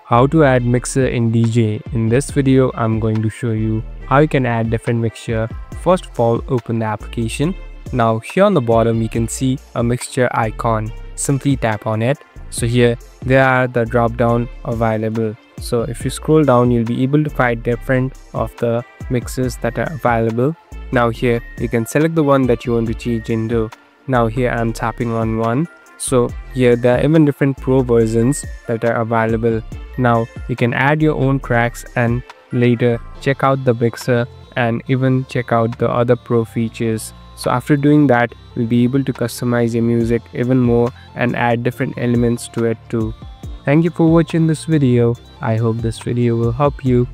How to add mixer in DJ. In this video, I'm going to show you how you can add different mixture. First of all, open the application. Now here on the bottom, you can see a mixture icon. Simply tap on it. So here, there are the drop down available. So if you scroll down, you'll be able to find different of the mixers that are available. Now here, you can select the one that you want to change into. Now here, I'm tapping on one. So here there are even different pro versions that are available. Now you can add your own tracks and later check out the mixer and even check out the other pro features. So after doing that, you'll be able to customize your music even more and add different elements to it too. Thank you for watching this video. I hope this video will help you.